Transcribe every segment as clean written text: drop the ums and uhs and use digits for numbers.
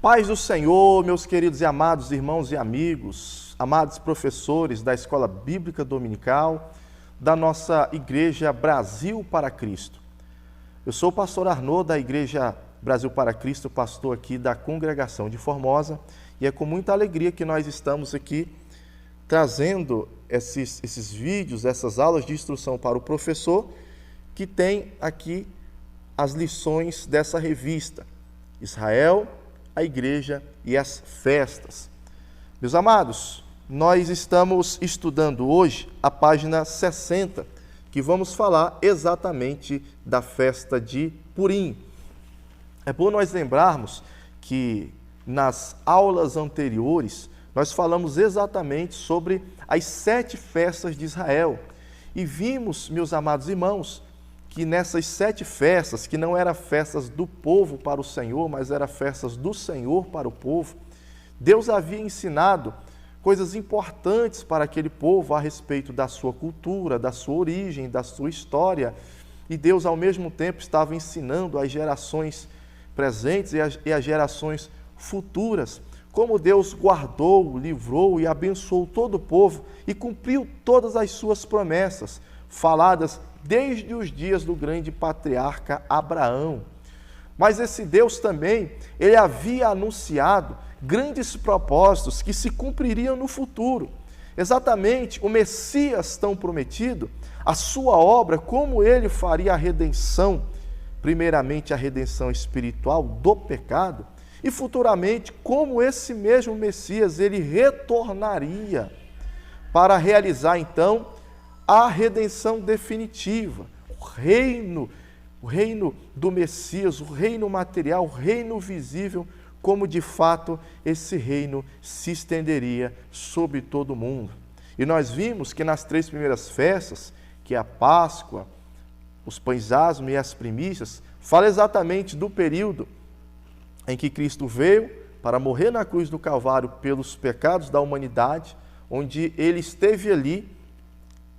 Paz do Senhor, meus queridos e amados irmãos e amigos, amados professores da Escola Bíblica Dominical, da nossa Igreja Brasil para Cristo. Eu sou o pastor Arnaud, da Igreja Brasil para Cristo, pastor aqui da Congregação de Formosa, e é com muita alegria que nós estamos aqui trazendo esses vídeos, essas aulas de instrução para o professor, que tem aqui as lições dessa revista, Israel, a Igreja e as Festas. Meus amados, nós estamos estudando hoje a página 60, que vamos falar exatamente da festa de Purim. É bom nós lembrarmos que nas aulas anteriores nós falamos exatamente sobre as 7 festas de Israel e vimos, meus amados irmãos, que nessas 7 festas, que não eram festas do povo para o Senhor, mas eram festas do Senhor para o povo, Deus havia ensinado coisas importantes para aquele povo a respeito da sua cultura, da sua origem, da sua história, e Deus ao mesmo tempo estava ensinando às gerações presentes e às gerações futuras como Deus guardou, livrou e abençoou todo o povo e cumpriu todas as suas promessas, faladas desde os dias do grande patriarca Abraão. Mas esse Deus também, ele havia anunciado grandes propósitos que se cumpririam no futuro. Exatamente o Messias tão prometido, a sua obra, como ele faria a redenção, primeiramente a redenção espiritual do pecado, e futuramente como esse mesmo Messias, ele retornaria para realizar então a redenção definitiva, o reino do Messias, o reino material, o reino visível, como de fato esse reino se estenderia sobre todo o mundo. E nós vimos que nas 3 primeiras festas, que é a Páscoa, os pães asmos e as primícias, fala exatamente do período em que Cristo veio para morrer na cruz do Calvário pelos pecados da humanidade, onde ele esteve ali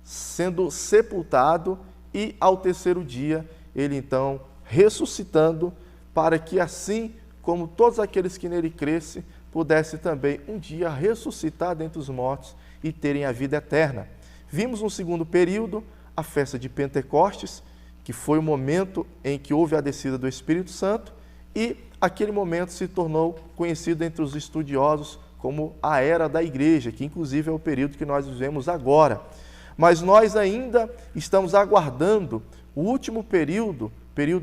sendo sepultado e ao terceiro dia ele então ressuscitando para que assim como todos aqueles que nele crescem pudessem também um dia ressuscitar dentre os mortos e terem a vida eterna. Vimos no segundo período a festa de Pentecostes, que foi o momento em que houve a descida do Espírito Santo e aquele momento se tornou conhecido entre os estudiosos como a Era da Igreja, que inclusive é o período que nós vivemos agora. Mas nós ainda estamos aguardando o último período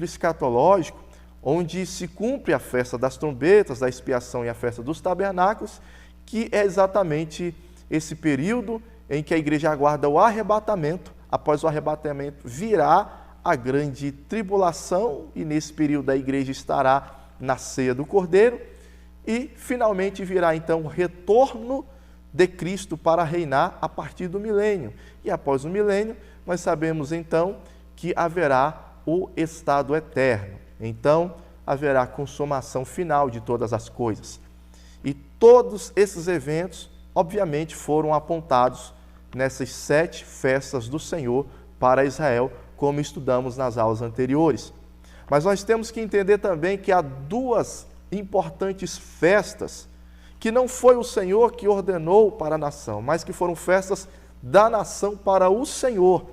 escatológico, onde se cumpre a festa das trombetas, da expiação e a festa dos tabernáculos, que é exatamente esse período em que a igreja aguarda o arrebatamento. Após o arrebatamento virá a grande tribulação e nesse período a igreja estará na ceia do Cordeiro e finalmente virá então o retorno de Cristo para reinar a partir do milênio. E após o milênio, nós sabemos então que haverá o estado eterno. Então, haverá a consumação final de todas as coisas. E todos esses eventos, obviamente, foram apontados nessas 7 festas do Senhor para Israel, como estudamos nas aulas anteriores. Mas nós temos que entender também que há 2 importantes festas que não foi o Senhor que ordenou para a nação, mas que foram festas da nação para o Senhor,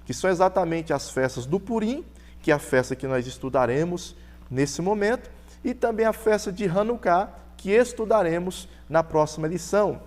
que são exatamente as festas do Purim, que é a festa que nós estudaremos nesse momento, e também a festa de Hanukkah, que estudaremos na próxima lição.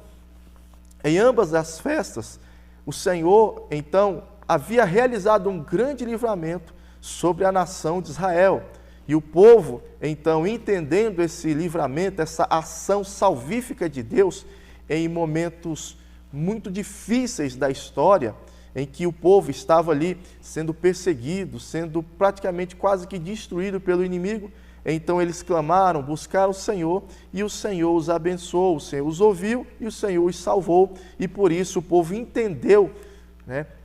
Em ambas as festas, o Senhor, então, havia realizado um grande livramento sobre a nação de Israel. E o povo, então, entendendo esse livramento, essa ação salvífica de Deus em momentos muito difíceis da história, em que o povo estava ali sendo perseguido, sendo praticamente quase que destruído pelo inimigo, então eles clamaram, buscaram o Senhor e o Senhor os abençoou, o Senhor os ouviu e o Senhor os salvou. E por isso o povo entendeu,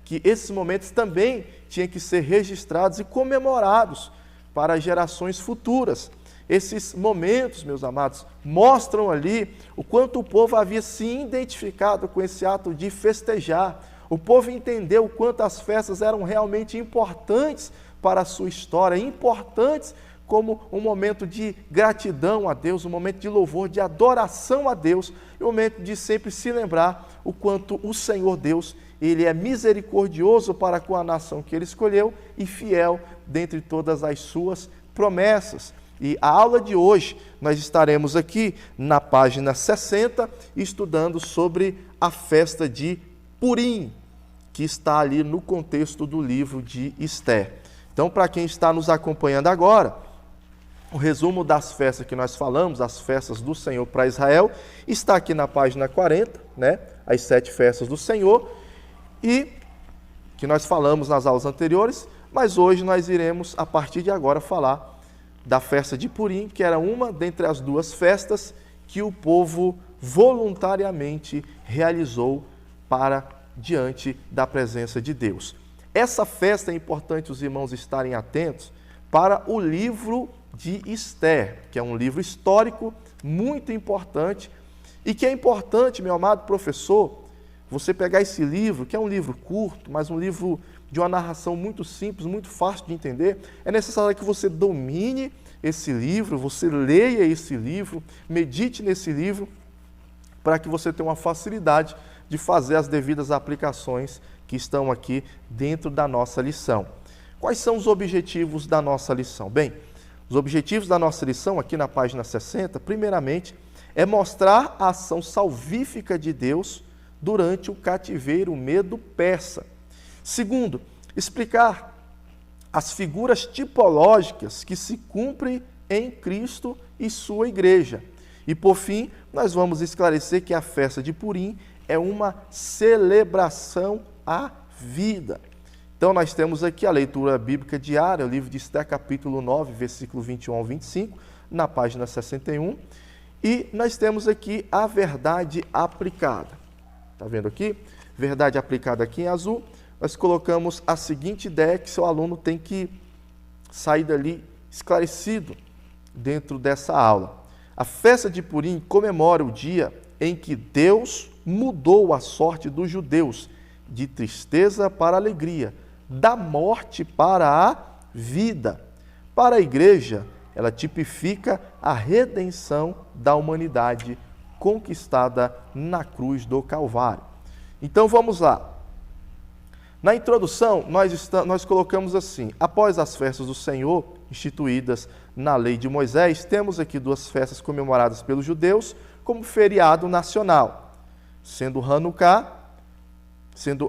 que esses momentos também tinham que ser registrados e comemorados para as gerações futuras. Esses momentos, meus amados, mostram ali o quanto o povo havia se identificado com esse ato de festejar. O povo entendeu o quanto as festas eram realmente importantes para a sua história, importantes como um momento de gratidão a Deus, um momento de louvor, de adoração a Deus, e um momento de sempre se lembrar o quanto o Senhor Deus, Ele é misericordioso para com a nação que Ele escolheu e fiel dentre todas as suas promessas. E a aula de hoje, nós estaremos aqui na página 60, estudando sobre a festa de Purim, que está ali no contexto do livro de Esther. Então, para quem está nos acompanhando agora, o resumo das festas que nós falamos, as festas do Senhor para Israel, está aqui na página 40, né? As 7 festas do Senhor, e que nós falamos nas aulas anteriores, mas hoje nós iremos, a partir de agora, falar da festa de Purim, que era uma dentre as 2 festas que o povo voluntariamente realizou para diante da presença de Deus. Essa festa é importante os irmãos estarem atentos para o livro de Esther, que é um livro histórico muito importante e que é importante, meu amado professor, você pegar esse livro, que é um livro curto, mas um livro de uma narração muito simples, muito fácil de entender. É necessário que você domine esse livro, você leia esse livro, medite nesse livro, para que você tenha uma facilidade de fazer as devidas aplicações que estão aqui dentro da nossa lição. Quais são os objetivos da nossa lição? Bem, os objetivos da nossa lição, aqui na página 60, primeiramente, é mostrar a ação salvífica de Deus durante o cativeiro medo-persa. Segundo, explicar as figuras tipológicas que se cumprem em Cristo e sua igreja. E, por fim, nós vamos esclarecer que a festa de Purim é uma celebração à vida. Então, nós temos aqui a leitura bíblica diária, o livro de Esther, capítulo 9, versículo 21 ao 25, na página 61. E nós temos aqui a verdade aplicada. Está vendo aqui? Verdade aplicada aqui em azul. Nós colocamos a seguinte ideia que seu aluno tem que sair dali esclarecido dentro dessa aula. A festa de Purim comemora o dia em que Deus mudou a sorte dos judeus de tristeza para alegria, da morte para a vida. Para a igreja, ela tipifica a redenção da humanidade conquistada na cruz do Calvário. Então vamos lá. Na introdução, nós colocamos assim: após as festas do Senhor, instituídas na lei de Moisés, temos aqui 2 festas comemoradas pelos judeus como feriado nacional, sendo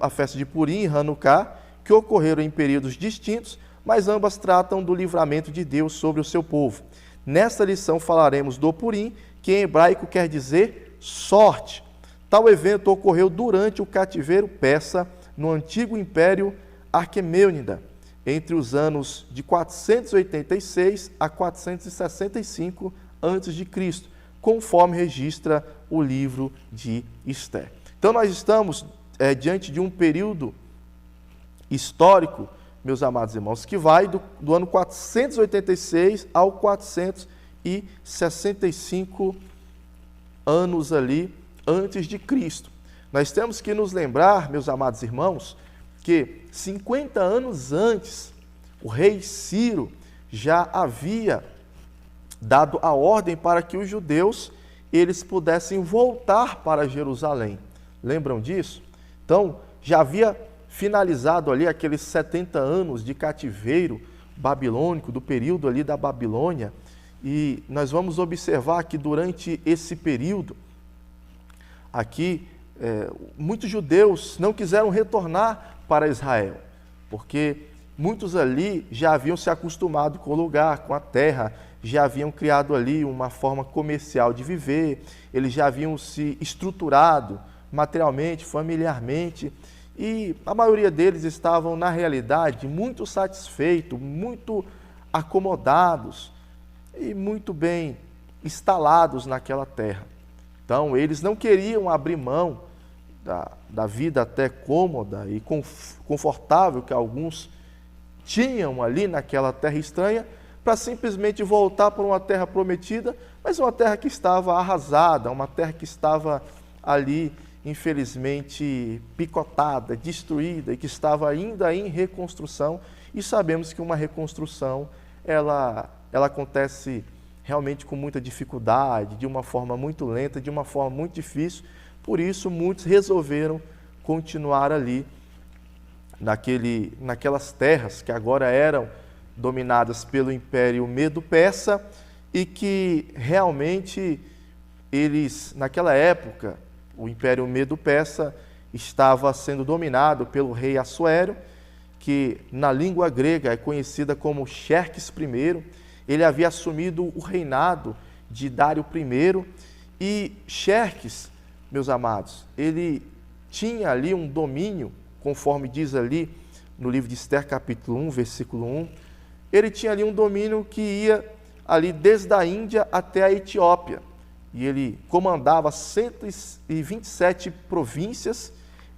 a festa de Purim e Hanukkah, que ocorreram em períodos distintos, mas ambas tratam do livramento de Deus sobre o seu povo. Nesta lição falaremos do Purim, que em hebraico quer dizer sorte. Tal evento ocorreu durante o cativeiro persa no antigo Império Aquemêonida, entre os anos de 486 a 465 a.C., conforme registra o livro de Esther. Então, nós estamos diante de um período histórico, meus amados irmãos, que vai do ano 486 ao 465 anos ali antes de Cristo. Nós temos que nos lembrar, meus amados irmãos, que 50 anos antes, o rei Ciro já havia dado a ordem para que os judeus eles pudessem voltar para Jerusalém. Lembram disso? Então, já havia finalizado ali aqueles 70 anos de cativeiro babilônico, do período ali da Babilônia, e nós vamos observar que durante esse período, aqui, muitos judeus não quiseram retornar para Israel, porque muitos ali já haviam se acostumado com o lugar, com a terra, já haviam criado ali uma forma comercial de viver, eles já haviam se estruturado materialmente, familiarmente, e a maioria deles estavam, na realidade, muito satisfeitos, muito acomodados e muito bem instalados naquela terra. Então, eles não queriam abrir mão da vida até cômoda e confortável que alguns tinham ali naquela terra estranha, para simplesmente voltar para uma terra prometida, mas uma terra que estava arrasada, uma terra que estava ali, infelizmente, picotada, destruída e que estava ainda em reconstrução. E sabemos que uma reconstrução, ela ela acontece realmente com muita dificuldade, de uma forma muito lenta, de uma forma muito difícil. Por isso, muitos resolveram continuar ali, naquelas terras que agora eram dominadas pelo Império Medo-Persa e que realmente eles, naquela época, o Império Medo-Persa estava sendo dominado pelo rei Assuero, que na língua grega é conhecida como Xerxes I. Ele havia assumido o reinado de Dário I e Xerxes, meus amados, ele tinha ali um domínio, conforme diz ali no livro de Esther, capítulo 1, versículo 1, ele tinha ali um domínio que ia ali desde a Índia até a Etiópia. E ele comandava 127 províncias,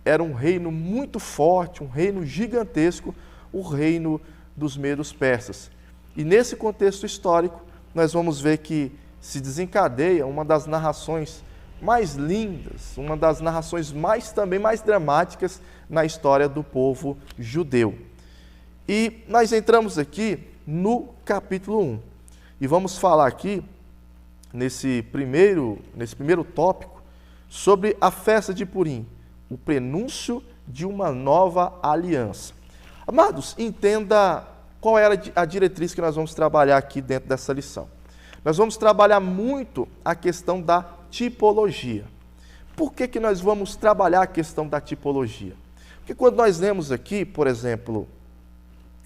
era um reino muito forte, um reino gigantesco, o reino dos Medos Persas. E nesse contexto histórico, nós vamos ver que se desencadeia uma das narrações mais lindas, uma das narrações também mais dramáticas na história do povo judeu. E nós entramos aqui no capítulo 1. E vamos falar aqui, nesse primeiro tópico, sobre a festa de Purim, o prenúncio de uma nova aliança. Amados, entenda qual era a diretriz que nós vamos trabalhar aqui dentro dessa lição. Nós vamos trabalhar muito a questão da tipologia. Por que nós vamos trabalhar a questão da tipologia? Porque quando nós lemos aqui, por exemplo,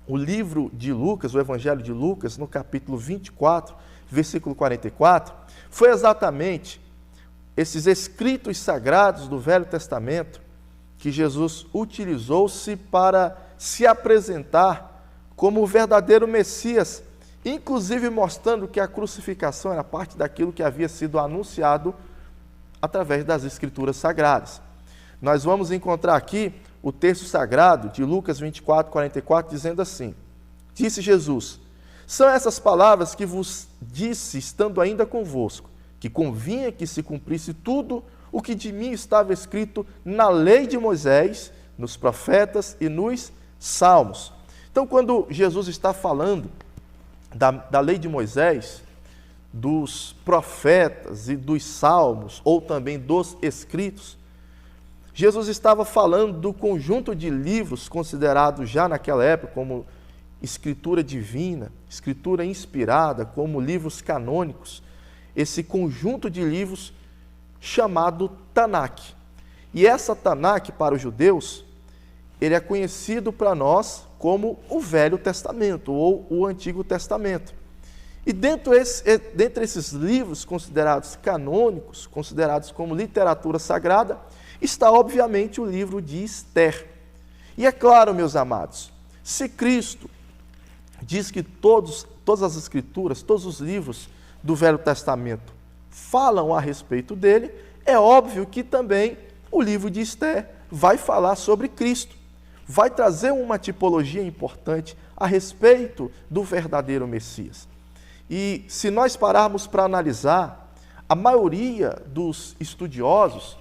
o livro de Lucas, o Evangelho de Lucas, no capítulo 24, versículo 44, foi exatamente esses escritos sagrados do Velho Testamento que Jesus utilizou-se para se apresentar como o verdadeiro Messias, inclusive mostrando que a crucificação era parte daquilo que havia sido anunciado através das Escrituras Sagradas. Nós vamos encontrar aqui o texto sagrado de Lucas 24, 44, dizendo assim: disse Jesus, são essas palavras que vos disse, estando ainda convosco, que convinha que se cumprisse tudo o que de mim estava escrito na lei de Moisés, nos profetas e nos salmos. Então, quando Jesus está falando da lei de Moisés, dos profetas e dos salmos, ou também dos escritos, Jesus estava falando do conjunto de livros considerados já naquela época como escritura divina, escritura inspirada, como livros canônicos, esse conjunto de livros chamado Tanakh. E essa Tanakh, para os judeus, ele é conhecido para nós como o Velho Testamento ou o Antigo Testamento. E dentre esses livros considerados canônicos, considerados como literatura sagrada, está obviamente o livro de Esther. E é claro, meus amados, se Cristo diz que todas as escrituras, todos os livros do Velho Testamento falam a respeito dele, é óbvio que também o livro de Esther vai falar sobre Cristo, vai trazer uma tipologia importante a respeito do verdadeiro Messias. E se nós pararmos para analisar, a maioria dos estudiosos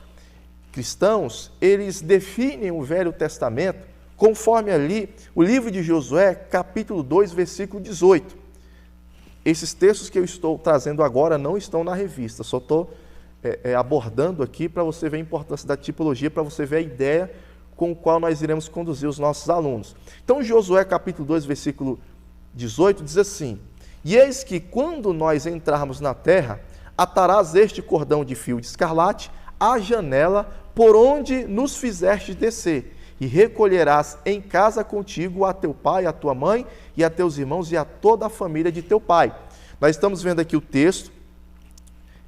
cristãos, eles definem o Velho Testamento conforme ali o livro de Josué, capítulo 2, versículo 18. Esses textos que eu estou trazendo agora não estão na revista, só estou abordando aqui para você ver a importância da tipologia, para você ver a ideia com a qual nós iremos conduzir os nossos alunos. Então, Josué, capítulo 2, versículo 18, diz assim: e eis que, quando nós entrarmos na terra, atarás este cordão de fio de escarlate à janela por onde nos fizeste descer, e recolherás em casa contigo a teu pai, a tua mãe, e a teus irmãos, e a toda a família de teu pai. Nós estamos vendo aqui o texto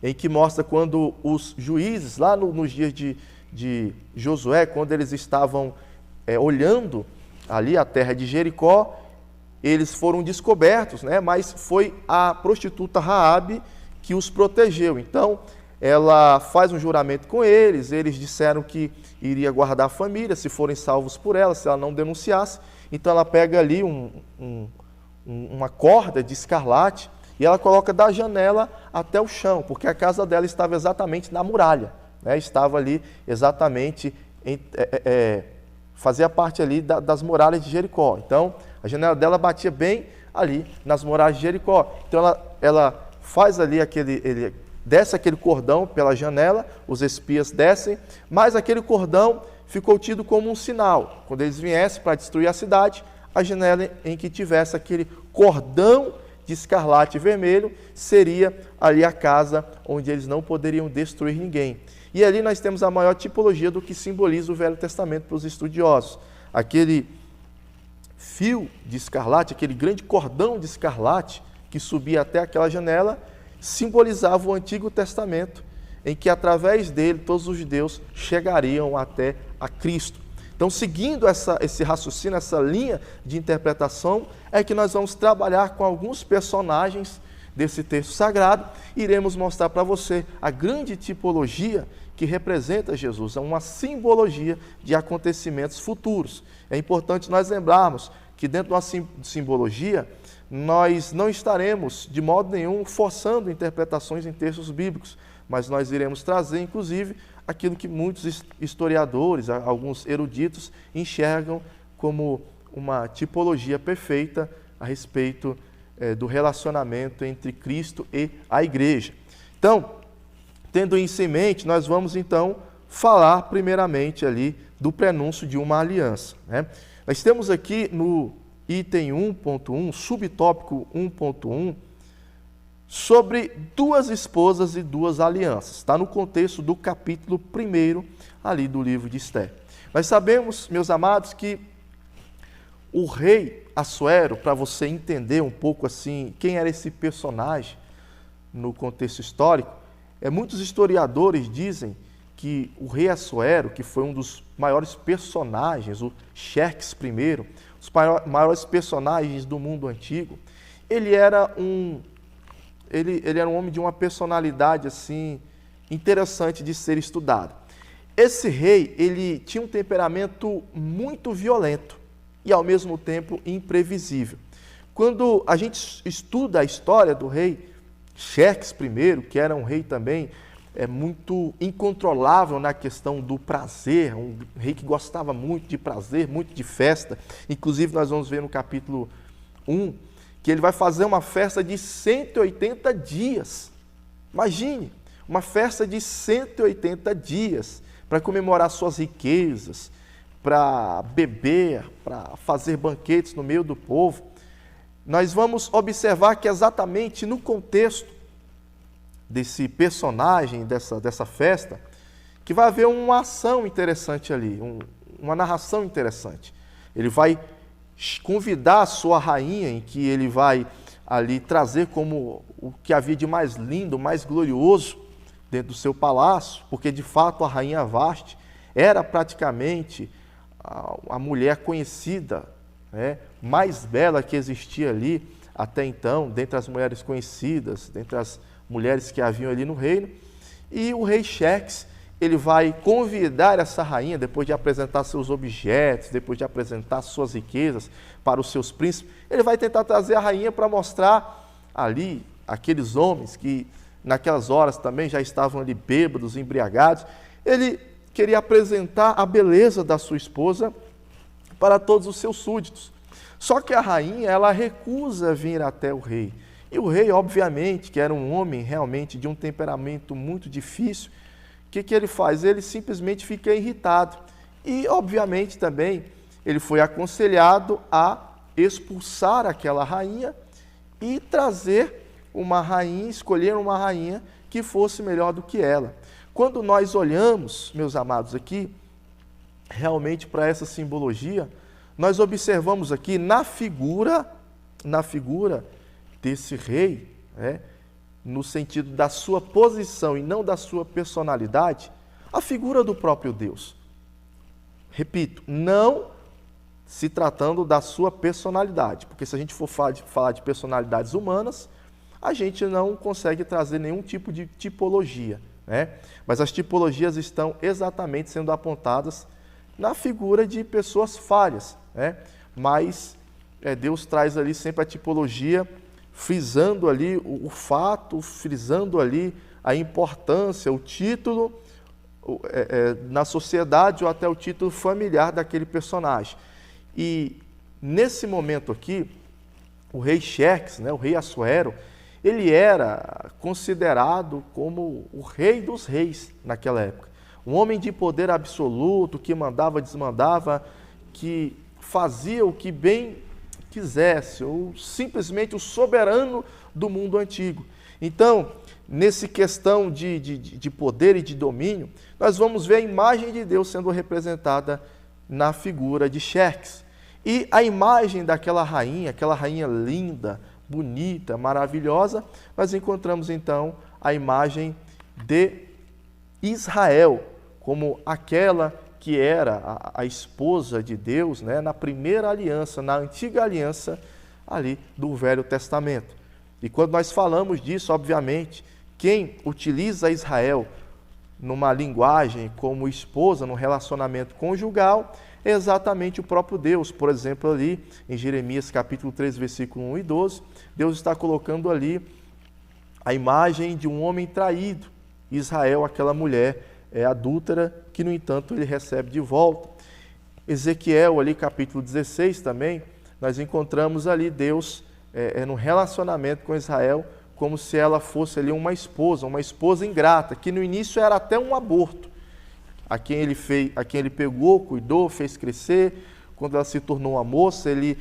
em que mostra quando os juízes, lá nos dias de Josué, quando eles estavam olhando ali a terra de Jericó, eles foram descobertos, né? Mas foi a prostituta Raabe que os protegeu. Então, ela faz um juramento com eles disseram que iria guardar a família, se forem salvos por ela, se ela não denunciasse. Então, ela pega ali uma corda de escarlate e ela coloca da janela até o chão, porque a casa dela estava exatamente na muralha, né? Estava ali exatamente, fazia parte ali das muralhas de Jericó. Então, a janela dela batia bem ali nas muralhas de Jericó. Então ela faz ali desce aquele cordão pela janela, os espias descem, mas aquele cordão ficou tido como um sinal. Quando eles viessem para destruir a cidade, a janela em que tivesse aquele cordão de escarlate e vermelho seria ali a casa onde eles não poderiam destruir ninguém. E ali nós temos a maior tipologia do que simboliza o Velho Testamento para os estudiosos. Aquele fio de escarlate, aquele grande cordão de escarlate que subia até aquela janela, simbolizava o Antigo Testamento, em que através dele todos os judeus chegariam até a Cristo. Então, seguindo esse raciocínio, essa linha de interpretação, é que nós vamos trabalhar com alguns personagens desse texto sagrado e iremos mostrar para você a grande tipologia que representa Jesus, é uma simbologia de acontecimentos futuros. É importante nós lembrarmos que dentro da simbologia, nós não estaremos de modo nenhum forçando interpretações em textos bíblicos, mas nós iremos trazer, inclusive, aquilo que muitos historiadores, alguns eruditos, enxergam como uma tipologia perfeita a respeito do relacionamento entre Cristo e a igreja. Então, tendo isso em mente, nós vamos então falar primeiramente ali do prenúncio de uma aliança, né? Nós temos aqui no item 1.1, subtópico 1.1, sobre duas esposas e duas alianças. Está no contexto do capítulo 1 ali do livro de Esther. Nós sabemos, meus amados, que o rei Assuero, para você entender um pouco assim quem era esse personagem no contexto histórico, muitos historiadores dizem que o rei Assuero, que foi um dos maiores personagens, o Xerxes I, os maiores personagens do mundo antigo, ele era um homem de uma personalidade assim interessante de ser estudado. Esse rei, ele tinha um temperamento muito violento e ao mesmo tempo imprevisível. Quando a gente estuda a história do rei Xerxes I, que era um rei também muito incontrolável na questão do prazer, um rei que gostava muito de prazer, muito de festa. Inclusive nós vamos ver no capítulo 1 que ele vai fazer uma festa de 180 dias. Imagine, uma festa de 180 dias para comemorar suas riquezas, para beber, para fazer banquetes no meio do povo. Nós vamos observar que exatamente no contexto desse personagem, dessa festa, que vai haver uma ação interessante ali, uma narração interessante. Ele vai convidar a sua rainha, em que ele vai ali trazer como o que havia de mais lindo, mais glorioso dentro do seu palácio, porque de fato a rainha Vasti era praticamente a mulher conhecida, mais bela que existia ali até então, dentre as mulheres conhecidas, dentre as mulheres que haviam ali no reino. E o rei Xerxes, ele vai convidar essa rainha, depois de apresentar seus objetos, depois de apresentar suas riquezas para os seus príncipes, ele vai tentar trazer a rainha para mostrar ali aqueles homens que naquelas horas também já estavam ali bêbados, embriagados. Ele queria apresentar a beleza da sua esposa para todos os seus súditos. Só que a rainha, ela recusa vir até o rei. E o rei, obviamente, que era um homem realmente de um temperamento muito difícil, o que ele faz? Ele simplesmente fica irritado. E, obviamente, também, ele foi aconselhado a expulsar aquela rainha e trazer uma rainha, escolher uma rainha que fosse melhor do que ela. Quando nós olhamos, meus amados, aqui, realmente para essa simbologia, nós observamos aqui na figura desse rei, no sentido da sua posição e não da sua personalidade, a figura do próprio Deus. Repito, não se tratando da sua personalidade, porque se a gente for falar de personalidades humanas, a gente não consegue trazer nenhum tipo de tipologia, Mas as tipologias estão exatamente sendo apontadas na figura de pessoas falhas, Mas Deus traz ali sempre a tipologia, frisando ali o fato, frisando ali a importância, o título na sociedade ou até o título familiar daquele personagem. E nesse momento aqui, o rei Xerxes, né, o rei Assuero, ele era considerado como o rei dos reis naquela época. Um homem de poder absoluto, que mandava, desmandava, que fazia o que bem quisesse, ou simplesmente o soberano do mundo antigo. Então, nessa questão de poder e de domínio, nós vamos ver a imagem de Deus sendo representada na figura de Xerxes. E a imagem daquela rainha linda, bonita, maravilhosa, nós encontramos então a imagem de Israel, como aquela que era a esposa de Deus, né, na primeira aliança, na antiga aliança ali do Velho Testamento. E quando nós falamos disso, obviamente, quem utiliza Israel numa linguagem como esposa, num relacionamento conjugal, é exatamente o próprio Deus. Por exemplo, ali em Jeremias capítulo 3, versículo 1 e 12, Deus está colocando ali a imagem de um homem traído. Israel, aquela mulher adúltera, que no entanto ele recebe de volta. Ezequiel, ali capítulo 16 também, nós encontramos ali Deus no relacionamento com Israel, como se ela fosse ali uma esposa ingrata, que no início era até um aborto, a quem ele pegou, cuidou, fez crescer. Quando ela se tornou uma moça, ele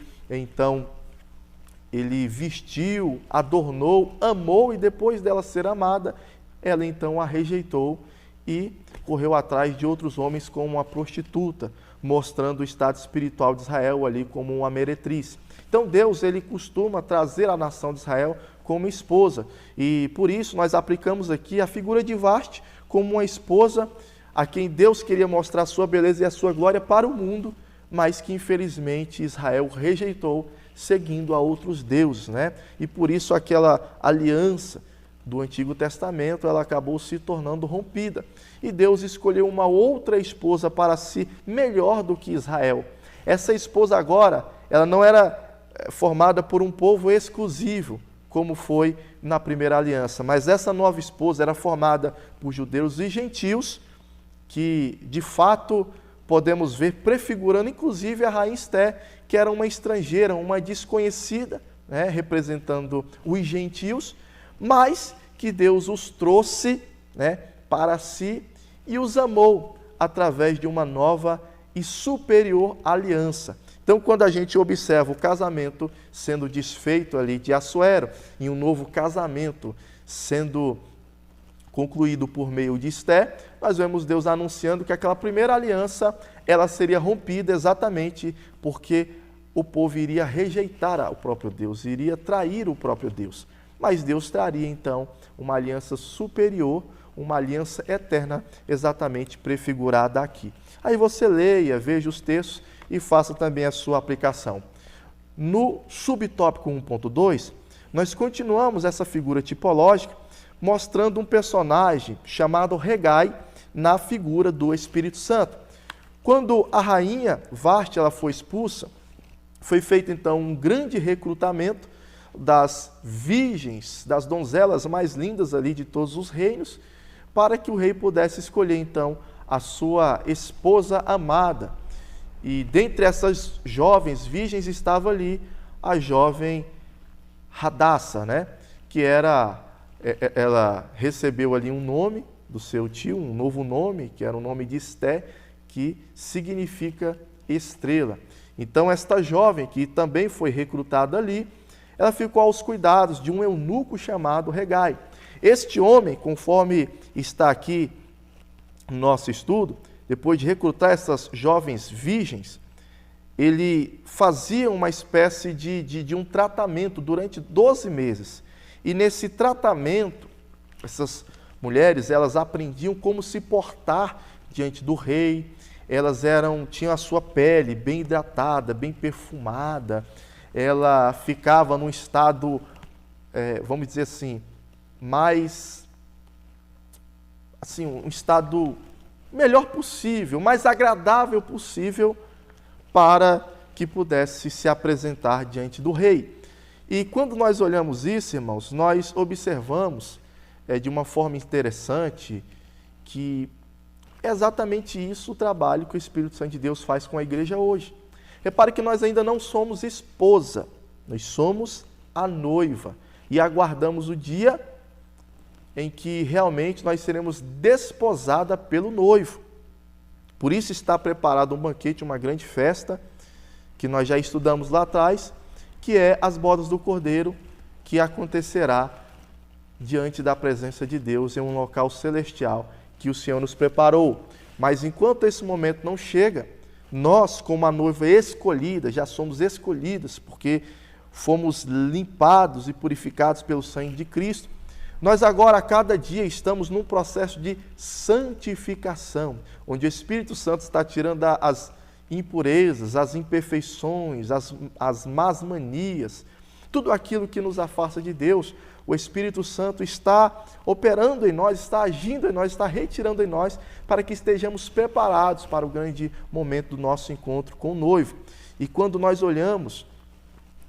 vestiu, adornou, amou, e depois dela ser amada, ela então a rejeitou e correu atrás de outros homens como uma prostituta, mostrando o estado espiritual de Israel ali como uma meretriz. Então Deus, ele costuma trazer a nação de Israel como esposa, e por isso nós aplicamos aqui a figura de Vaste como uma esposa a quem Deus queria mostrar a sua beleza e a sua glória para o mundo, mas que infelizmente Israel rejeitou, seguindo a outros deuses, né? E por isso aquela aliança do Antigo Testamento, ela acabou se tornando rompida. E Deus escolheu uma outra esposa para si, melhor do que Israel. Essa esposa agora, ela não era formada por um povo exclusivo, como foi na primeira aliança, mas essa nova esposa era formada por judeus e gentios, que de fato podemos ver prefigurando inclusive a rainha Esté, que era uma estrangeira, uma desconhecida, né, representando os gentios, mas que Deus os trouxe, né, para si e os amou através de uma nova e superior aliança. Então, quando a gente observa o casamento sendo desfeito ali de Assuero e um novo casamento sendo concluído por meio de Esté, nós vemos Deus anunciando que aquela primeira aliança ela seria rompida exatamente porque o povo iria rejeitar o próprio Deus, iria trair o próprio Deus. Mas Deus traria então uma aliança superior, uma aliança eterna, exatamente prefigurada aqui. Aí você leia, veja os textos e faça também a sua aplicação. No subtópico 1.2, nós continuamos essa figura tipológica, mostrando um personagem chamado Regai na figura do Espírito Santo. Quando a rainha Vaste ela foi expulsa, foi feito então um grande recrutamento das virgens, das donzelas mais lindas ali de todos os reinos, para que o rei pudesse escolher então a sua esposa amada. E dentre essas jovens virgens estava ali a jovem Radassa, né? Que ela recebeu ali um nome do seu tio, um novo nome, que era o nome de Esté, que significa estrela. Então esta jovem, que também foi recrutada ali, ela ficou aos cuidados de um eunuco chamado Regai. Este homem, conforme está aqui no nosso estudo, depois de recrutar essas jovens virgens, ele fazia uma espécie de um tratamento durante 12 meses. E nesse tratamento, essas mulheres, elas aprendiam como se portar diante do rei, elas tinham a sua pele bem hidratada, bem perfumada, ela ficava num estado, vamos dizer assim, mais, assim, um estado melhor possível, mais agradável possível, para que pudesse se apresentar diante do rei. E quando nós olhamos isso, irmãos, nós observamos de uma forma interessante que é exatamente isso o trabalho que o Espírito Santo de Deus faz com a igreja hoje. Repare que nós ainda não somos esposa, Nós somos a noiva e aguardamos o dia em que realmente nós seremos desposada pelo noivo. Por isso está preparado um banquete, uma grande festa, que nós já estudamos lá atrás, que é as bodas do Cordeiro, que acontecerá diante da presença de Deus em um local celestial que o Senhor nos preparou. Mas enquanto esse momento não chega, nós, como a noiva escolhida, já somos escolhidas, porque fomos limpados e purificados pelo sangue de Cristo. Nós agora, a cada dia, estamos num processo de santificação, onde o Espírito Santo está tirando as impurezas, as imperfeições, as más manias, tudo aquilo que nos afasta de Deus. O Espírito Santo está operando em nós, está agindo em nós, está retirando em nós, para que estejamos preparados para o grande momento do nosso encontro com o noivo. E quando nós olhamos,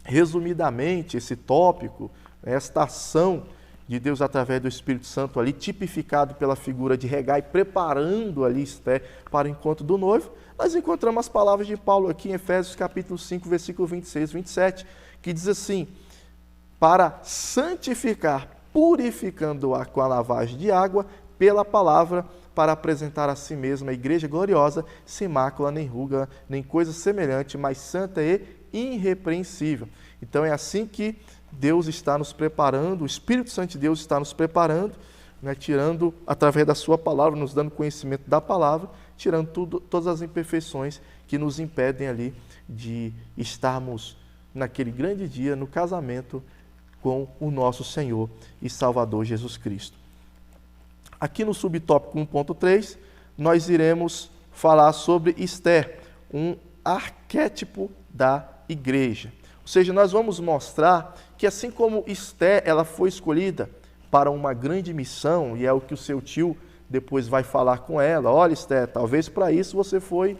resumidamente, esse tópico, esta ação de Deus através do Espírito Santo ali, tipificado pela figura de Regai, preparando ali Esther para o encontro do noivo, nós encontramos as palavras de Paulo aqui em Efésios capítulo 5, versículo 26 e 27, que diz assim: para santificar, purificando-a com a lavagem de água pela palavra, para apresentar a si mesma a igreja gloriosa, sem mácula, nem ruga, nem coisa semelhante, mas santa e irrepreensível. Então é assim que Deus está nos preparando, o Espírito Santo de Deus está nos preparando, né, tirando, através da sua palavra, nos dando conhecimento da palavra, tirando todas as imperfeições que nos impedem ali de estarmos naquele grande dia, no casamento com o nosso Senhor e Salvador Jesus Cristo. Aqui no subtópico 1.3, nós iremos falar sobre Esther, um arquétipo da igreja. Ou seja, nós vamos mostrar que assim como Esther, ela foi escolhida para uma grande missão, e é o que o seu tio depois vai falar com ela: olha, Esther, talvez para isso você foi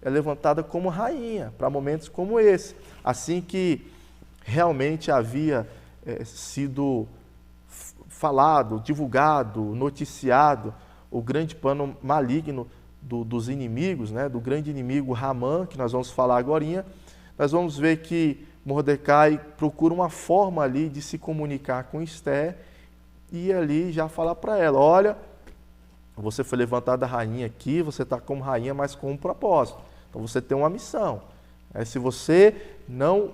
levantada como rainha, para momentos como esse. Assim que realmente havia sido falado, divulgado, noticiado o grande plano maligno dos inimigos, né, do grande inimigo Ramã, que nós vamos falar agorinha, nós vamos ver que Mordecai procura uma forma ali de se comunicar com Esther e ali já falar para ela: olha, você foi levantada rainha aqui, você está como rainha, mas com um propósito. Então você tem uma missão. Se você não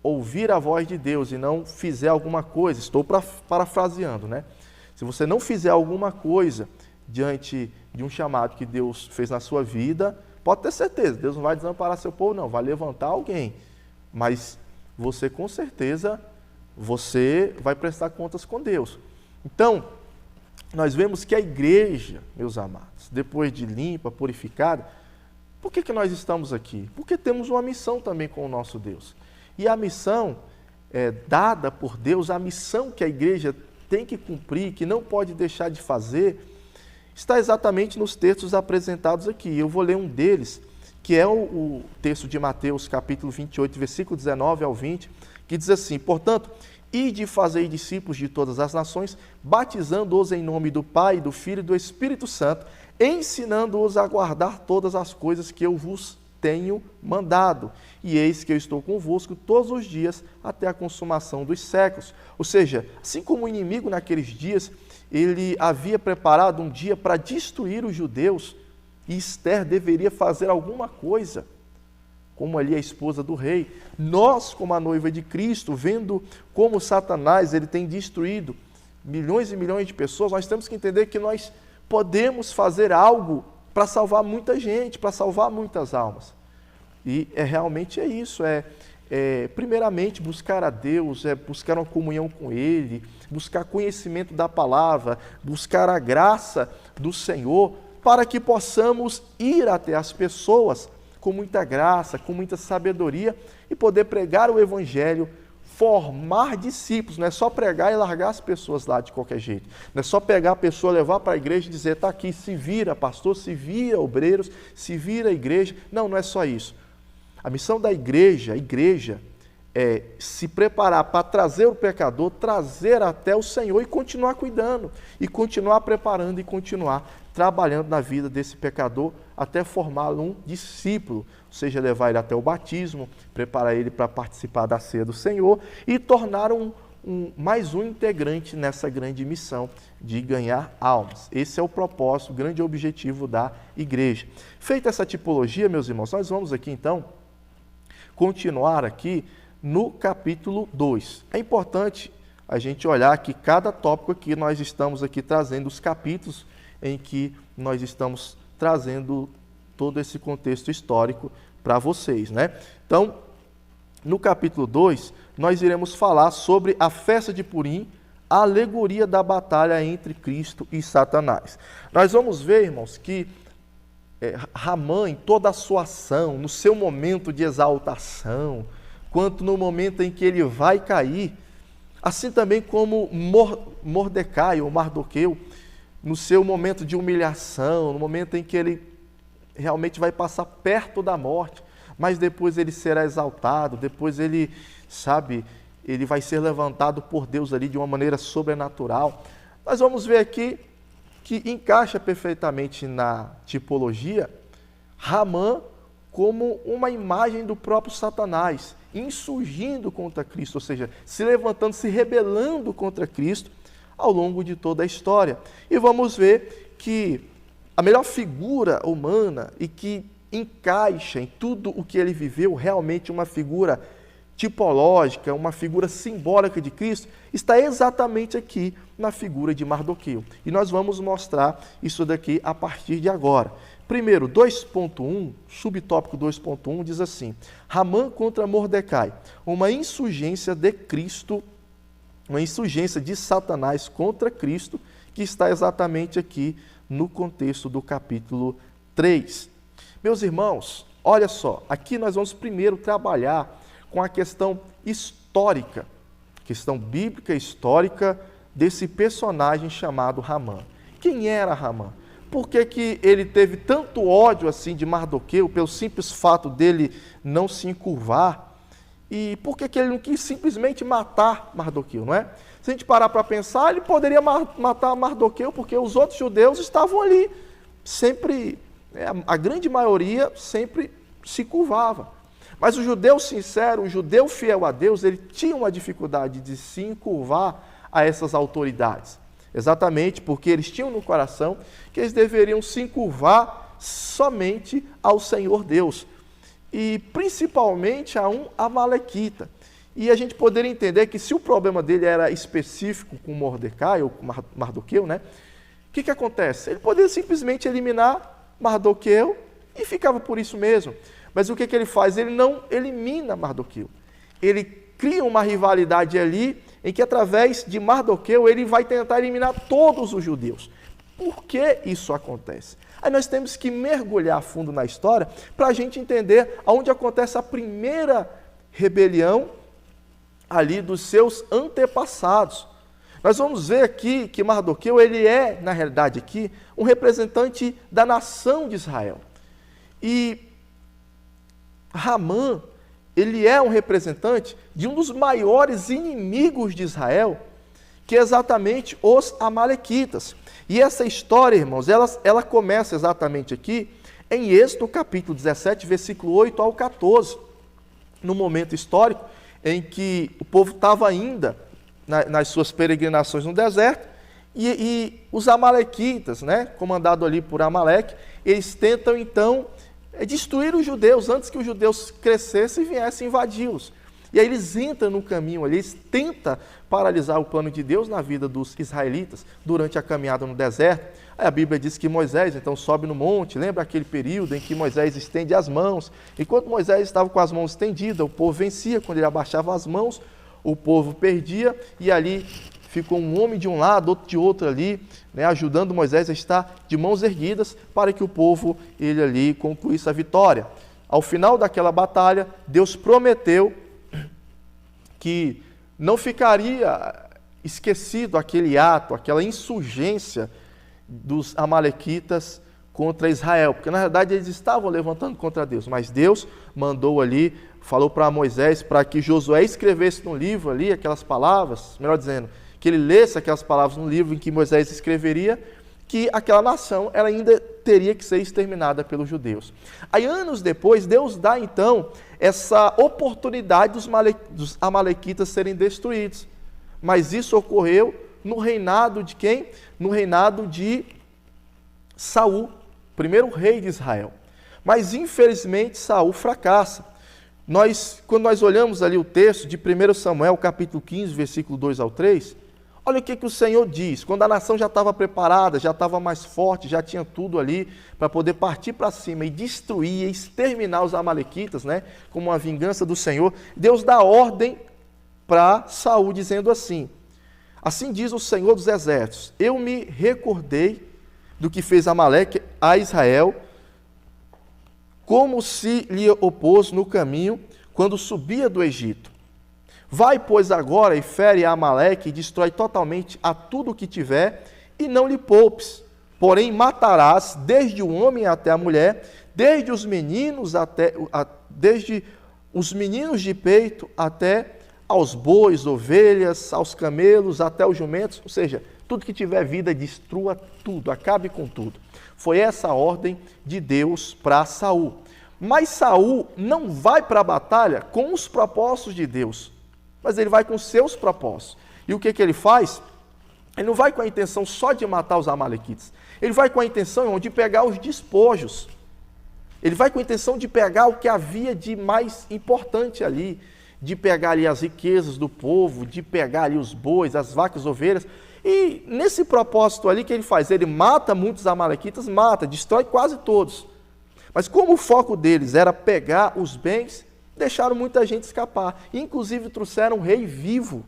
ouvir a voz de Deus e não fizer alguma coisa, estou parafraseando, né? Se você não fizer alguma coisa diante de um chamado que Deus fez na sua vida, pode ter certeza, Deus não vai desamparar seu povo, não, vai levantar alguém. Mas você, com certeza, você vai prestar contas com Deus. Então, nós vemos que a igreja, meus amados, depois de limpa, purificada, por que nós estamos aqui? Porque temos uma missão também com o nosso Deus. E a missão dada por Deus, a missão que a igreja tem que cumprir, que não pode deixar de fazer, está exatamente nos textos apresentados aqui. Eu vou ler um deles, que é o texto de Mateus, capítulo 28, versículo 19 ao 20, que diz assim: portanto, ide e fazei discípulos de todas as nações, batizando-os em nome do Pai, do Filho e do Espírito Santo, ensinando-os a guardar todas as coisas que eu vos tenho mandado. E eis que eu estou convosco todos os dias até a consumação dos séculos. Ou seja, assim como o inimigo naqueles dias, ele havia preparado um dia para destruir os judeus, e Esther deveria fazer alguma coisa, como ali a esposa do rei. Nós, como a noiva de Cristo, vendo como Satanás ele tem destruído milhões e milhões de pessoas, nós temos que entender que nós podemos fazer algo para salvar muita gente, para salvar muitas almas. E realmente é isso, primeiramente buscar a Deus, buscar uma comunhão com Ele, buscar conhecimento da palavra, buscar a graça do Senhor, para que possamos ir até as pessoas com muita graça, com muita sabedoria e poder pregar o Evangelho, formar discípulos. Não é só pregar e largar as pessoas lá de qualquer jeito. Não é só pegar a pessoa, levar para a igreja e dizer: está aqui, se vira pastor, se vira obreiros, se vira igreja. Não, não é só isso. A missão da igreja é se preparar para trazer o pecador, trazer até o Senhor e continuar cuidando, e continuar preparando e continuar trabalhando na vida desse pecador até formá-lo um discípulo, ou seja, levar ele até o batismo, preparar ele para participar da ceia do Senhor e tornar mais um integrante nessa grande missão de ganhar almas. Esse é o propósito, o grande objetivo da igreja. Feita essa tipologia, meus irmãos, nós vamos aqui então continuar aqui no capítulo 2. É importante a gente olhar que cada tópico aqui nós estamos aqui trazendo os capítulos em que nós estamos trazendo todo esse contexto histórico para vocês, né? Então, no capítulo 2, nós iremos falar sobre a festa de Purim, a alegoria da batalha entre Cristo e Satanás. Nós vamos ver, irmãos, que Ramã, em toda a sua ação, no seu momento de exaltação, quanto no momento em que ele vai cair, assim também como Mordecai ou Mardoqueu, no seu momento de humilhação, no momento em que ele realmente vai passar perto da morte, mas depois ele será exaltado, depois ele, ele vai ser levantado por Deus ali de uma maneira sobrenatural. Nós vamos ver aqui que encaixa perfeitamente na tipologia Ramã como uma imagem do próprio Satanás, insurgindo contra Cristo, ou seja, se levantando, se rebelando contra Cristo ao longo de toda a história. E vamos ver que a melhor figura humana e que encaixa em tudo o que ele viveu, realmente uma figura tipológica, uma figura simbólica de Cristo, está exatamente aqui na figura de Mardoqueu. E nós vamos mostrar isso daqui a partir de agora. Primeiro, 2.1, subtópico 2.1, diz assim: Ramã contra Mordecai, uma insurgência de Cristo, uma insurgência de Satanás contra Cristo, que está exatamente aqui no contexto do capítulo 3. Meus irmãos, olha só, aqui nós vamos primeiro trabalhar com a questão histórica, questão bíblica histórica desse personagem chamado Ramã. Quem era Ramã? Por que ele teve tanto ódio assim de Mardoqueu, pelo simples fato dele não se encurvar? E por que ele não quis simplesmente matar Mardoqueu, não é? Se a gente parar para pensar, ele poderia matar Mardoqueu porque os outros judeus estavam ali, sempre, a grande maioria sempre se curvava. Mas o judeu sincero, o judeu fiel a Deus, ele tinha uma dificuldade de se encurvar a essas autoridades. Exatamente porque eles tinham no coração que eles deveriam se encurvar somente ao Senhor Deus. E principalmente a um amalequita. E a gente poderia entender que se o problema dele era específico com Mordecai ou com Mardoqueu, né? O que acontece? Ele poderia simplesmente eliminar Mardoqueu e ficava por isso mesmo. Mas o que ele faz? Ele não elimina Mardoqueu. Ele cria uma rivalidade ali em que, através de Mardoqueu, ele vai tentar eliminar todos os judeus. Por que isso acontece? Aí nós temos que mergulhar a fundo na história para a gente entender aonde acontece a primeira rebelião ali dos seus antepassados. Nós vamos ver aqui que Mardoqueu, ele é, na realidade aqui, um representante da nação de Israel. E Ramã, ele é um representante de um dos maiores inimigos de Israel, que é exatamente os amalequitas. E essa história, irmãos, ela começa exatamente aqui em Êxodo capítulo 17, versículo 8 ao 14, no momento histórico em que o povo estava ainda nas suas peregrinações no deserto, e os amalequitas, né, comandado ali por Amaleque, eles tentam então destruir os judeus antes que os judeus crescessem e viessem invadi-los. E aí eles entram no caminho ali, eles tentam paralisar o plano de Deus na vida dos israelitas durante a caminhada no deserto. Aí a Bíblia diz que Moisés então sobe no monte, lembra aquele período em que Moisés estende as mãos. Enquanto Moisés estava com as mãos estendidas, o povo vencia. Quando ele abaixava as mãos, o povo perdia, e ali ficou um homem de um lado, outro de outro ali, né, ajudando Moisés a estar de mãos erguidas para que o povo, ele ali, concluísse a vitória. Ao final daquela batalha, Deus prometeu que não ficaria esquecido aquele ato, aquela insurgência dos amalequitas contra Israel, porque na verdade eles estavam levantando contra Deus, mas Deus mandou ali, falou para Moisés para que Josué escrevesse no livro ali aquelas palavras, melhor dizendo, que ele lesse aquelas palavras no livro em que Moisés escreveria, que aquela nação ela ainda teria que ser exterminada pelos judeus. Aí, anos depois, Deus dá, então, essa oportunidade dos amalequitas serem destruídos. Mas isso ocorreu no reinado de quem? No reinado de Saul, primeiro rei de Israel. Mas, infelizmente, Saul fracassa. Quando nós olhamos ali o texto de 1 Samuel, capítulo 15, versículo 2 ao 3, olha o que o Senhor diz. Quando a nação já estava preparada, já estava mais forte, já tinha tudo ali para poder partir para cima e destruir, e exterminar os amalequitas, né, como uma vingança do Senhor, Deus dá ordem para Saul, dizendo assim: assim diz o Senhor dos Exércitos, eu me recordei do que fez Amaleque a Israel, como se lhe opôs no caminho quando subia do Egito. Vai, pois, agora e fere a Amaleque e destrói totalmente a tudo o que tiver, e não lhe poupes. Porém, matarás desde o homem até a mulher, desde os meninos de peito até aos bois, ovelhas, aos camelos, até os jumentos, ou seja, tudo que tiver vida, destrua tudo, acabe com tudo. Foi essa a ordem de Deus para Saul. Mas Saul não vai para a batalha com os propósitos de Deus, mas ele vai com seus propósitos. E o que ele faz? Ele não vai com a intenção só de matar os amalequitas. Ele vai com a intenção de pegar os despojos. Ele vai com a intenção de pegar o que havia de mais importante ali, de pegar ali as riquezas do povo, de pegar ali os bois, as vacas, as ovelhas. E nesse propósito ali que ele faz, ele mata muitos amalequitas, destrói quase todos. Mas como o foco deles era pegar os bens, deixaram muita gente escapar. Inclusive trouxeram um rei vivo,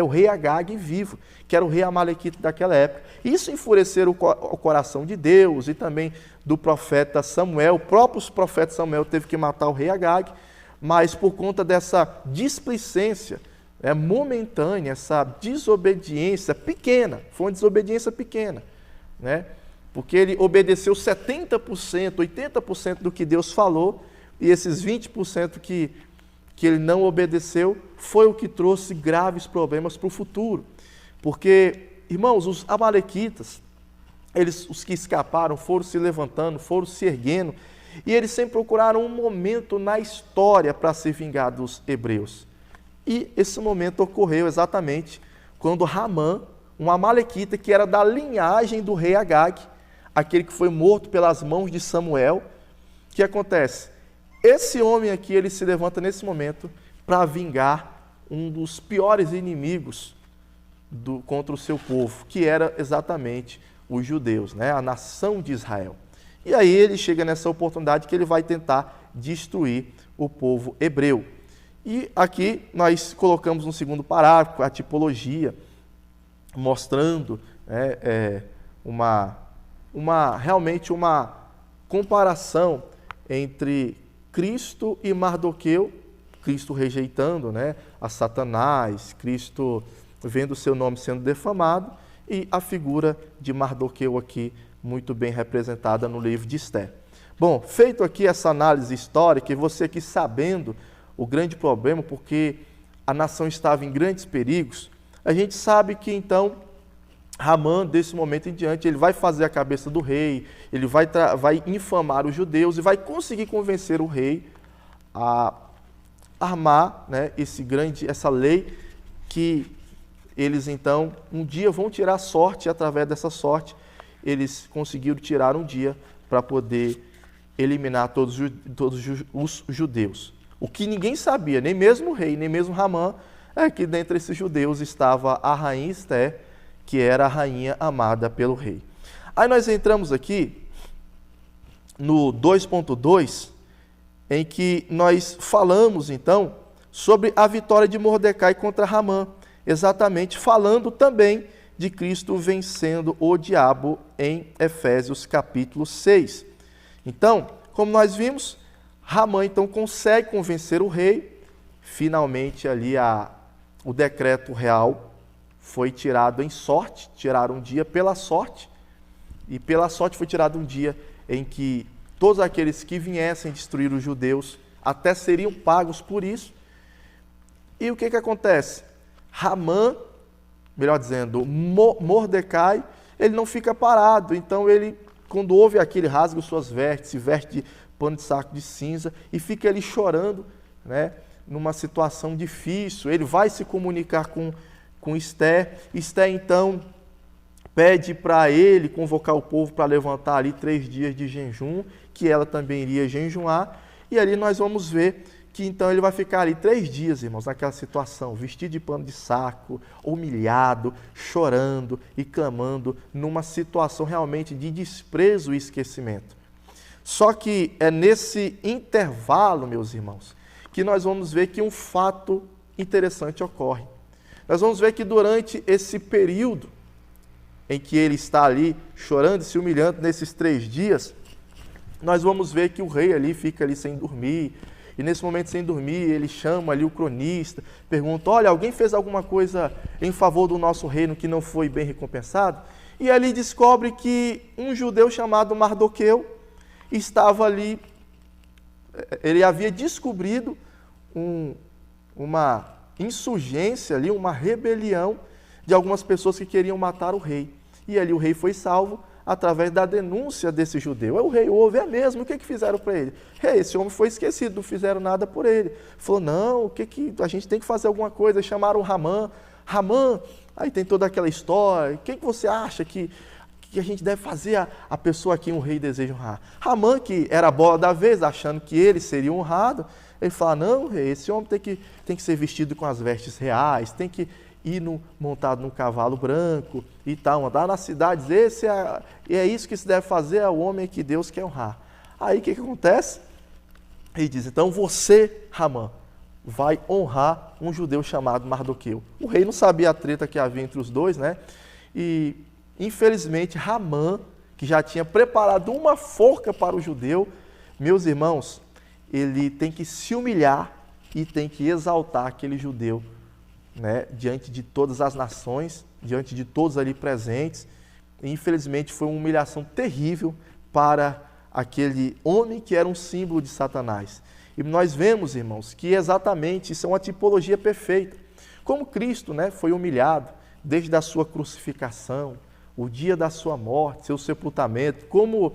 o rei Agag vivo, que era o rei amalequita daquela época. Isso enfureceu o coração de Deus e também do profeta Samuel. O próprio profeta Samuel teve que matar o rei Agag, mas por conta dessa displicência momentânea, essa desobediência pequena, foi uma desobediência pequena, né? Porque ele obedeceu 70%, 80% do que Deus falou, e esses 20% que ele não obedeceu foi o que trouxe graves problemas para o futuro. Porque, irmãos, os amalequitas, os que escaparam, foram se levantando, foram se erguendo, e eles sempre procuraram um momento na história para se vingar dos hebreus. E esse momento ocorreu exatamente quando Ramã, um amalequita que era da linhagem do rei Agag, aquele que foi morto pelas mãos de Samuel, o que acontece? Esse homem aqui, ele se levanta nesse momento para vingar um dos piores inimigos contra o seu povo, que era exatamente os judeus, né? A nação de Israel. E aí ele chega nessa oportunidade que ele vai tentar destruir o povo hebreu. E aqui nós colocamos no segundo parágrafo a tipologia, mostrando realmente uma comparação entre Cristo e Mardoqueu, Cristo rejeitando a Satanás, Cristo vendo o seu nome sendo defamado, e a figura de Mardoqueu aqui, muito bem representada no livro de Esther. Bom, feito aqui essa análise histórica, e você aqui sabendo o grande problema, porque a nação estava em grandes perigos, a gente sabe que então Ramã, desse momento em diante, ele vai fazer a cabeça do rei, ele vai infamar os judeus e vai conseguir convencer o rei a armar essa lei que eles então um dia vão tirar sorte, e através dessa sorte eles conseguiram tirar um dia para poder eliminar todos os judeus. O que ninguém sabia, nem mesmo o rei, nem mesmo Ramã, é que dentre esses judeus estava a rainha Esther, que era a rainha amada pelo rei. Aí nós entramos aqui no 2.2, em que nós falamos então sobre a vitória de Mordecai contra Ramã, exatamente falando também de Cristo vencendo o diabo em Efésios capítulo 6. Então, como nós vimos, Ramã então consegue convencer o rei, finalmente ali o decreto real foi tirado em sorte, tiraram um dia pela sorte, e pela sorte foi tirado um dia em que todos aqueles que viessem destruir os judeus até seriam pagos por isso. E o que acontece? Ramã, melhor dizendo, Mordecai, ele não fica parado, então ele quando ouve aquilo, ele rasga suas vestes, se veste de pano de saco de cinza e fica ali chorando, né, numa situação difícil. Ele vai se comunicar com Esther. Esther, então, pede para ele convocar o povo para levantar ali 3 dias de jejum, que ela também iria jejuar. E ali nós vamos ver que então ele vai ficar ali 3 dias, irmãos, naquela situação, vestido de pano de saco, humilhado, chorando e clamando, numa situação realmente de desprezo e esquecimento. Só que é nesse intervalo, meus irmãos, que nós vamos ver que um fato interessante ocorre. Nós vamos ver que durante esse período em que ele está ali chorando e se humilhando nesses 3 dias, nós vamos ver que o rei ali fica ali sem dormir. E nesse momento sem dormir, ele chama ali o cronista, pergunta, olha, alguém fez alguma coisa em favor do nosso reino que não foi bem recompensado? E ali descobre que um judeu chamado Mardoqueu estava ali, ele havia descobrido uma insurgência ali, uma rebelião de algumas pessoas que queriam matar o rei. E ali o rei foi salvo através da denúncia desse judeu. Aí o rei ouve, é mesmo, o que fizeram para ele? Esse homem foi esquecido, não fizeram nada por ele. Falou, não, a gente tem que fazer alguma coisa. Chamaram Ramã, aí tem toda aquela história, o que você acha que a gente deve fazer a pessoa a quem o rei deseja honrar? Ramã, que era a bola da vez, achando que ele seria honrado, ele fala, não, rei, esse homem tem que ser vestido com as vestes reais, tem que ir montado num cavalo branco e tal, andar nas cidades, é isso que se deve fazer ao homem que Deus quer honrar. Aí o que acontece? Ele diz, então você, Ramã, vai honrar um judeu chamado Mardoqueu. O rei não sabia a treta que havia entre os dois, né? E infelizmente Ramã, que já tinha preparado uma forca para o judeu, meus irmãos, ele tem que se humilhar e tem que exaltar aquele judeu, né, diante de todas as nações, diante de todos ali presentes. E, infelizmente, foi uma humilhação terrível para aquele homem que era um símbolo de Satanás. E nós vemos, irmãos, que exatamente isso é uma tipologia perfeita. Como Cristo, né, foi humilhado desde a sua crucificação, o dia da sua morte, seu sepultamento, como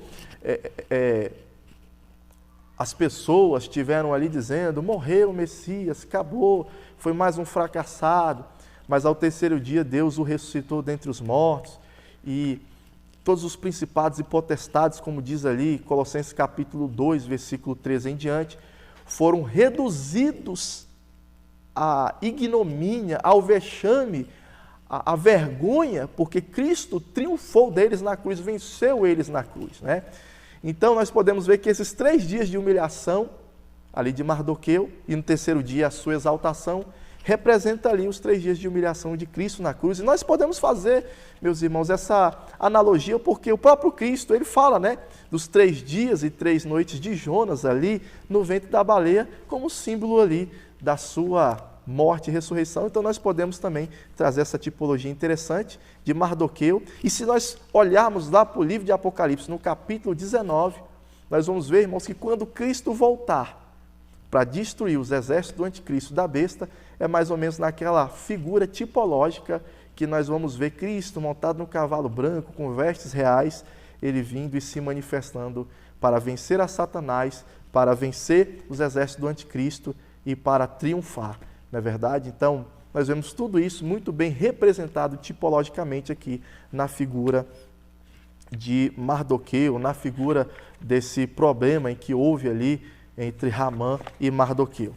as pessoas estiveram ali dizendo, morreu o Messias, acabou, foi mais um fracassado, mas ao 3º dia Deus o ressuscitou dentre os mortos, e todos os principados e potestades, como diz ali, Colossenses capítulo 2, versículo 13 em diante, foram reduzidos à ignomínia, ao vexame, à vergonha, porque Cristo triunfou deles na cruz, venceu eles na cruz, né? Então, nós podemos ver que esses 3 dias de humilhação, ali de Mardoqueu, e no 3º dia a sua exaltação, representa ali os 3 dias de humilhação de Cristo na cruz. E nós podemos fazer, meus irmãos, essa analogia, porque o próprio Cristo, ele fala, né, dos 3 dias e 3 noites de Jonas ali no ventre da baleia, como símbolo ali da sua morte e ressurreição. Então nós podemos também trazer essa tipologia interessante de Mardoqueu. E se nós olharmos lá para o livro de Apocalipse, no capítulo 19, nós vamos ver, irmãos, que quando Cristo voltar para destruir os exércitos do anticristo da besta, é mais ou menos naquela figura tipológica que nós vamos ver Cristo montado no cavalo branco, com vestes reais, ele vindo e se manifestando para vencer a Satanás, para vencer os exércitos do anticristo e para triunfar. Não é verdade? Então, nós vemos tudo isso muito bem representado tipologicamente aqui na figura de Mardoqueu, na figura desse problema em que houve ali entre Ramã e Mardoqueu.